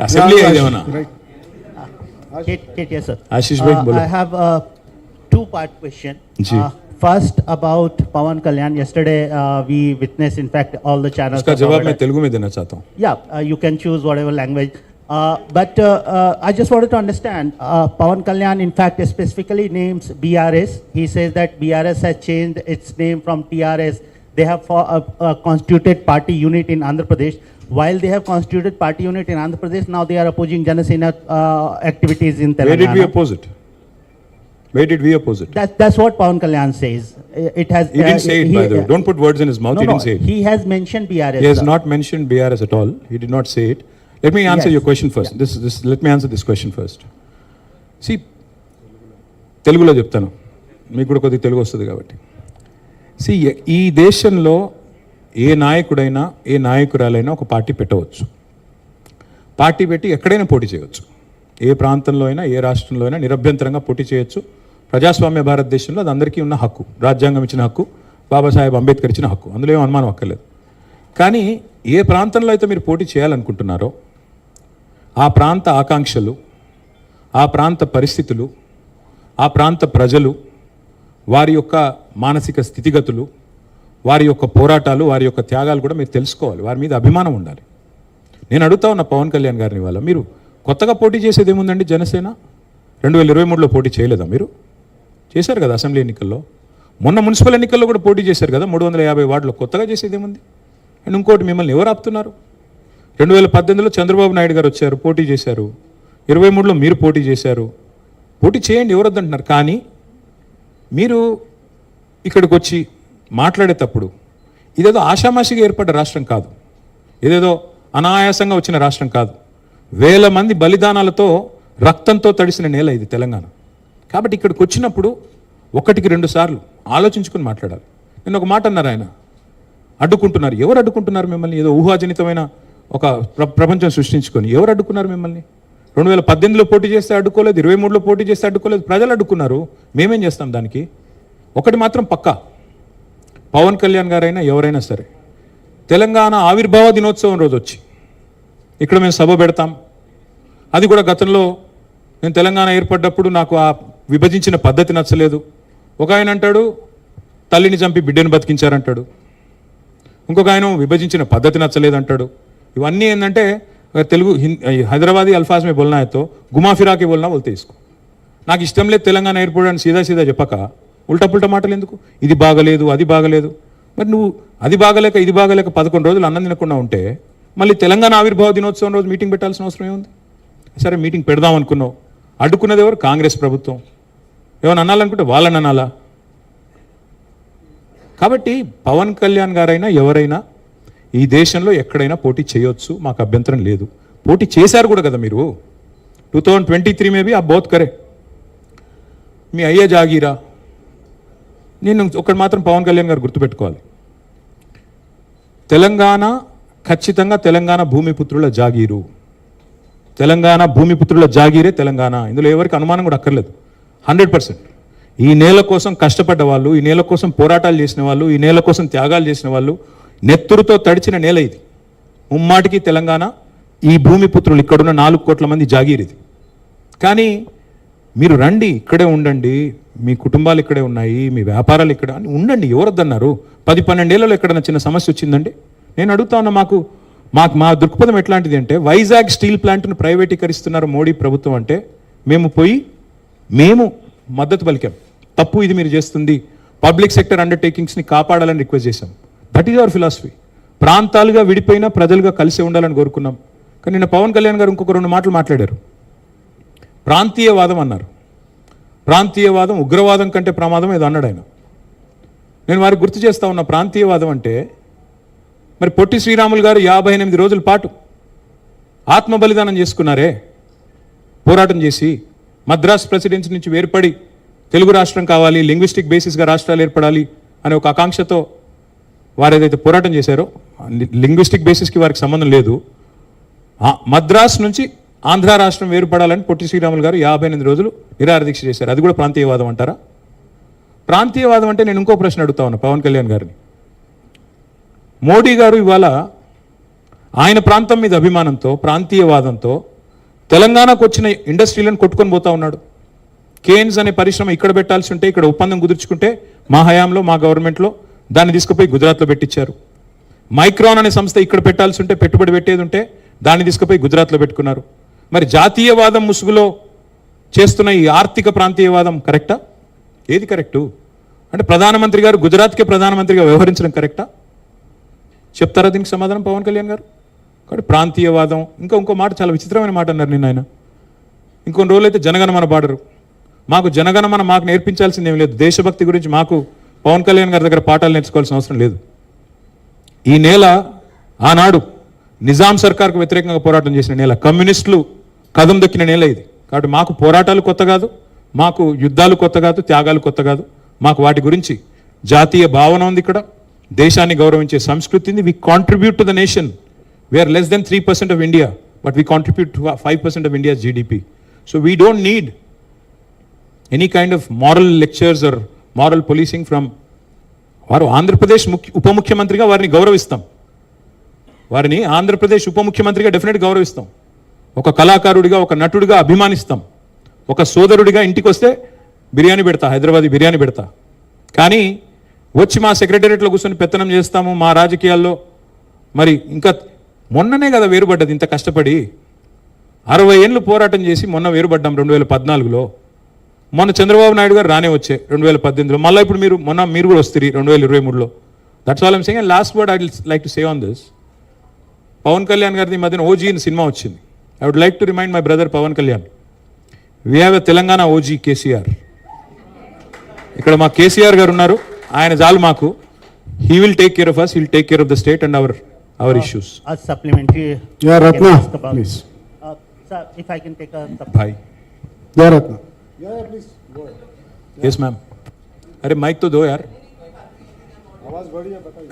Assembly ఏదేమన్నా Yes, sir. Ashish bhai, bolo. I have a two-part question. Ji. First, about Pawan Kalyan. Yesterday, we witnessed, in fact, all the channels. उसका जवाब मैं तेलुगु में देना चाहता हूँ. Yeah, you can choose whatever language. But I just wanted to understand, Pawan Kalyan, in fact, specifically names BRS. He says that BRS has changed its name from TRS. They have constituted party unit in Andhra Pradesh. While they have constituted party unit in Andhra Pradesh, now they are opposing Janasena activities in Telangana. Where did we oppose it? Where did we oppose it? That's what Pawan Kalyan says. It has. He didn't say it, by the way. Don't put words in his mouth. No, He didn't say it. He has mentioned BRS. He has not mentioned BRS at all. He did not say it. Let me answer Yes. your question first. Yeah. Let me answer this question first. See, తెలుగులో చెప్తాను, మీకు కూడా కొద్దిగా తెలుగు వస్తుంది కాబట్టి. See, ఈ దేశంలో ఏ నాయకుడైనా ఏ నాయకురాలైనా ఒక పార్టీ పెట్టవచ్చు. పార్టీ పెట్టి ఎక్కడైనా పోటీ చేయవచ్చు. ఏ ప్రాంతంలో అయినా ఏ రాష్ట్రంలో అయినా నిరభ్యంతరంగా పోటీ చేయొచ్చు. ప్రజాస్వామ్య భారతదేశంలో అది అందరికీ ఉన్న హక్కు, రాజ్యాంగం ఇచ్చిన హక్కు, బాబాసాహెబ్ అంబేద్కర్ ఇచ్చిన హక్కు, అందులో ఏం అనుమానం అక్కర్లేదు. కానీ ఏ ప్రాంతంలో అయితే మీరు పోటీ చేయాలనుకుంటున్నారో ఆ ప్రాంత ఆకాంక్షలు, ఆ ప్రాంత పరిస్థితులు, ఆ ప్రాంత ప్రజలు, వారి యొక్క మానసిక స్థితిగతులు, వారి యొక్క పోరాటాలు, వారి యొక్క త్యాగాలు కూడా మీరు తెలుసుకోవాలి. వారి మీద అభిమానం ఉండాలి. నేను అడుగుతా ఉన్న పవన్ కళ్యాణ్ గారిని వల్ల, మీరు కొత్తగా పోటీ చేసేది ఏముందండి? జనసేన 2023లో పోటీ చేయలేదా? మీరు చేశారు కదా అసెంబ్లీ ఎన్నికల్లో. మొన్న మున్సిపల్ ఎన్నికల్లో కూడా పోటీ చేశారు కదా 350 వార్డులో. కొత్తగా చేసేది ఏముంది? అండ్ ఇంకోటి, మిమ్మల్ని ఎవరు ఆపుతున్నారు? 2018లో చంద్రబాబు నాయుడు గారు వచ్చారు, పోటీ చేశారు. 23లో మీరు పోటీ చేశారు. పోటీ చేయండి, ఎవరు వద్దంటున్నారు. కానీ మీరు ఇక్కడికి వచ్చి మాట్లాడేటప్పుడు ఇదేదో ఆషామాషిగా ఏర్పడ్డ రాష్ట్రం కాదు, ఇదేదో అనాయాసంగా వచ్చిన రాష్ట్రం కాదు. వేల మంది బలిదానాలతో, రక్తంతో తడిసిన నేల ఇది తెలంగాణ. కాబట్టి ఇక్కడికి వచ్చినప్పుడు ఒకటికి 2 సార్లు ఆలోచించుకొని మాట్లాడాలి. నేను ఒక మాట అన్నారు, ఆయన అడ్డుకుంటున్నారు. ఎవరు అడ్డుకుంటున్నారు మిమ్మల్ని? ఏదో ఊహాజనితమైన ఒక ప్రపంచం సృష్టించుకొని ఎవరు అడ్డుకున్నారు మిమ్మల్ని? 2018లో పోటీ చేస్తే అడ్డుకోలేదు, 23లో పోటీ చేస్తే అడ్డుకోలేదు, ప్రజలు అడ్డుకున్నారు. మేమేం చేస్తాం దానికి? ఒకటి మాత్రం పక్కా, పవన్ కళ్యాణ్ గారైనా ఎవరైనా సరే తెలంగాణ ఆవిర్భావ దినోత్సవం రోజు వచ్చి ఇక్కడ మేము సభ పెడతాం. అది కూడా గతంలో నేను తెలంగాణ ఏర్పడ్డప్పుడు నాకు ఆ విభజించిన పద్ధతి నచ్చలేదు. ఒక ఆయన అంటాడు తల్లిని చంపి బిడ్డను బతికించారంటాడు, ఇంకొక ఆయన విభజించిన పద్ధతి నచ్చలేదు అంటాడు. ఇవన్నీ ఏంటంటే తెలుగు హైదరాబాదీ అల్ఫాజ్ మే బోల్నా హై తో గుమా ఫిరాకి బోల్నా బోల్తే ఇసుకో. నాకు ఇష్టం లేదు తెలంగాణ ఏర్పడని సీదా సీదా చెప్పక ఉల్టా పుల్టా మాటలు ఎందుకు? ఇది బాగలేదు, అది బాగలేదు. మరి నువ్వు అది బాగలేక ఇది బాగలేక 11 రోజులు అన్నం తినకుండా ఉంటే మళ్ళీ తెలంగాణ ఆవిర్భావ దినోత్సవం రోజు మీటింగ్ పెట్టాల్సిన అవసరం ఏముంది? సరే మీటింగ్ పెడదాం అనుకున్నావు, అడ్డుకున్నది ఎవరు? కాంగ్రెస్ ప్రభుత్వం. ఏమైనా అనాలనుకుంటే వాళ్ళని అనాలా? కాబట్టి పవన్ కళ్యాణ్ గారైనా ఎవరైనా ఈ దేశంలో ఎక్కడైనా పోటీ చేయొచ్చు, మాకు అభ్యంతరం లేదు. పోటీ చేశారు కూడా కదా మీరు. 2023 में भी आप बहुत करे. మీ అయ్యే జాగీరా. నేను ఒకటి మాత్రం పవన్ కళ్యాణ్ గారు గుర్తుపెట్టుకోవాలి, తెలంగాణ ఖచ్చితంగా తెలంగాణ భూమిపుత్రుల జాగీరు. తెలంగాణ భూమిపుత్రుల జాగీరే తెలంగాణ. ఇందులో ఎవరికి అనుమానం కూడా అక్కర్లేదు. 100% ఈ నేల కోసం కష్టపడ్డ వాళ్ళు, ఈ నేల కోసం పోరాటాలు చేసిన వాళ్ళు, ఈ నేల కోసం త్యాగాలు చేసిన వాళ్ళు, నెత్తురుతో తడిచిన నేల ఇది. ముమ్మాటికి తెలంగాణ ఈ భూమిపుత్రులు, ఇక్కడున్న 4 కోట్ల మంది జాగీర్ ఇది. కానీ మీరు రండి, ఇక్కడే ఉండండి, మీ కుటుంబాలు ఇక్కడే ఉన్నాయి, మీ వ్యాపారాలు ఇక్కడ అని ఉండండి. ఎవరొద్దన్నారు? 10-12 ఏళ్లలో ఎక్కడైనా చిన్న సమస్య వచ్చిందండి? నేను అడుగుతా ఉన్నా, మా దృక్పథం ఎట్లాంటిది అంటే, వైజాగ్ స్టీల్ ప్లాంట్ను ప్రైవేటీకరిస్తున్నారు మోడీ ప్రభుత్వం అంటే మేము మద్దతు పలికాం. తప్పు ఇది మీరు చేస్తుంది, పబ్లిక్ సెక్టర్ అండర్టేకింగ్స్ని కాపాడాలని రిక్వెస్ట్ చేశాం. That is our philosophy. ప్రాంతాలుగా విడిపోయినా ప్రజలుగా కలిసి ఉండాలని కోరుకున్నాం. కానీ నిన్న పవన్ కళ్యాణ్ గారు ఇంకొక 2 మాటలు మాట్లాడారు. ప్రాంతీయవాదం అన్నారు. ప్రాంతీయవాదం ఉగ్రవాదం కంటే ప్రమాదం ఏదో అన్నాడు ఆయన. నేను వారికి గుర్తు చేస్తా ఉన్నా, ప్రాంతీయవాదం అంటే మరి పొట్టి శ్రీరాములు గారు 58 రోజుల పాటు ఆత్మ బలిదానం చేసుకున్నారే, పోరాటం చేసి మద్రాస్ ప్రెసిడెన్సీ నుంచి వేర్పడి తెలుగు రాష్ట్రం కావాలి, లింగ్విస్టిక్ బేసిస్గా రాష్ట్రాలు ఏర్పడాలి అనే ఒక ఆకాంక్షతో వారు ఏదైతే పోరాటం చేశారో, లింగ్విస్టిక్ బేసిస్కి వారికి సంబంధం లేదు. మద్రాస్ నుంచి ఆంధ్ర రాష్ట్రం వేరుపడాలని పొట్టి శ్రీరాములు గారు 58 రోజులు నిరాహారదీక్ష చేశారు. అది కూడా ప్రాంతీయవాదం అంటారా? ప్రాంతీయవాదం అంటే నేను ఇంకో ప్రశ్న అడుగుతా ఉన్నా పవన్ కళ్యాణ్ గారిని. మోడీ గారు ఇవాళ ఆయన ప్రాంతం మీద అభిమానంతో ప్రాంతీయవాదంతో తెలంగాణకు వచ్చిన ఇండస్ట్రీలను కొట్టుకొని పోతా ఉన్నాడు. కేన్స్ అనే పరిశ్రమ ఇక్కడ పెట్టాల్సి ఉంటే ఇక్కడ ఒప్పందం కుదుర్చుకుంటే మా హయాంలో మా గవర్నమెంట్లో దాన్ని తీసుకుపోయి గుజరాత్లో పెట్టించారు. మైక్రాన్ అనే సంస్థ ఇక్కడ పెట్టాల్సి ఉంటే పెట్టుబడి పెట్టేది ఉంటే దాన్ని తీసుకుపోయి గుజరాత్లో పెట్టుకున్నారు. మరి జాతీయవాదం ముసుగులో చేస్తున్న ఈ ఆర్థిక ప్రాంతీయవాదం కరెక్టా? ఏది కరెక్టు? అంటే ప్రధానమంత్రి గారు గుజరాత్కే ప్రధానమంత్రిగా వ్యవహరించడం కరెక్టా? చెప్తారా దీనికి సమాధానం పవన్ కళ్యాణ్ గారు? కాబట్టి ప్రాంతీయవాదం ఇంకో మాట చాలా విచిత్రమైన మాట అన్నారు నిన్న ఆయన. ఇంకొన్ని రోజులైతే జనగణమన పాడరు. మాకు జనగణమన మాకు నేర్పించాల్సింది ఏం లేదు. దేశభక్తి గురించి మాకు పవన్ కళ్యాణ్ గారి దగ్గర పాఠాలు నేర్చుకోవాల్సిన అవసరం లేదు. ఈ నేల ఆనాడు నిజాం సర్కార్కు వ్యతిరేకంగా పోరాటం చేసిన నేల, కమ్యూనిస్టులు కదం దొక్కిన నేల ఇది. కాబట్టి మాకు పోరాటాలు కొత్త కాదు, మాకు యుద్ధాలు కొత్త కాదు, త్యాగాలు కొత్త కాదు. మాకు వాటి గురించి జాతీయ భావన ఉంది. ఇక్కడ దేశాన్ని గౌరవించే సంస్కృతి ఉంది. We contribute to the nation. We are less than 3% of India, but we contribute 5% of India's GDP. So we don't need any kind of moral lectures or moral policing from. వారు ఆంధ్రప్రదేశ్ ఉప ముఖ్యమంత్రిగా వారిని గౌరవిస్తాం. వారిని ఆంధ్రప్రదేశ్ ఉప ముఖ్యమంత్రిగా డెఫినెట్ గౌరవిస్తాం. ఒక కళాకారుడిగా, ఒక నటుడిగా అభిమానిస్తాం. ఒక సోదరుడిగా ఇంటికి వస్తే బిర్యానీ పెడతా, హైదరాబాదీ బిర్యానీ పెడతా. కానీ వచ్చి మా సెక్రటేరియట్లో కూర్చొని పెత్తనం చేస్తాము మా రాజకీయాల్లో. మరి ఇంకా మొన్ననే కదా వేరుపడ్డది, ఇంత కష్టపడి 60 ఏళ్ళు పోరాటం చేసి మొన్న వేరుపడ్డాం 2014లో. మొన్న చంద్రబాబు నాయుడు గారు రానే వచ్చే 2018లో, మళ్ళీ ఇప్పుడు మీరు కూడా వస్తారు 2023లో. That's all I'm saying. And last word I will like to say on this. Pawan Kalyan గారిది మధ్యన ఓజీ అని సినిమా వచ్చింది. I would like to remind my brother Pawan Kalyan, we have a Telangana OG KCR. ఇక్కడ మా కేసీఆర్ గారు ఉన్నారు, ఆయన చాలు మాకు. He will take care of us, he will take care of the state and our issues. A supplementary. Yeah, I can Ratna, ask about. please. Sir, if I can take a भाई. Yeah, Ratna. Yeah, please, go ahead. Yes ma'am. अरे mic तो दो यार. आवाज बढ़िया बताइए.